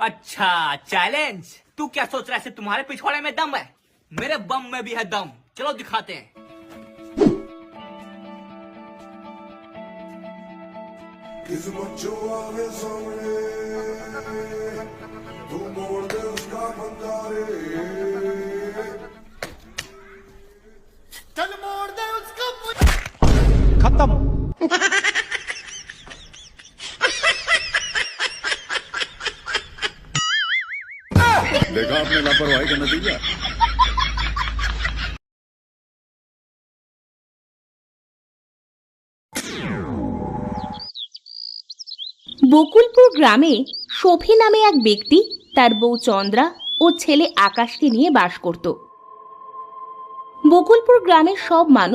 अच्छा चैलेंज। तू क्या सोच रहा है तुम्हारे पिछवाड़े में दम है? मेरे बम में भी है दम। चलो दिखाते हैं। किस्मत जो आवे सामने तू मोड़ दे उसका बंदारे। चल मोड़ दे उसका खत्म। देखा आपने लापरवाही का नतीजा। বকুলপুর গ্রামে শফি নামে এক ব্যক্তি তার বউ চন্দ্রা ও ছেলে আকাশকে নিয়ে বাস করত। বকুলপুর গ্রামের সব মানুষ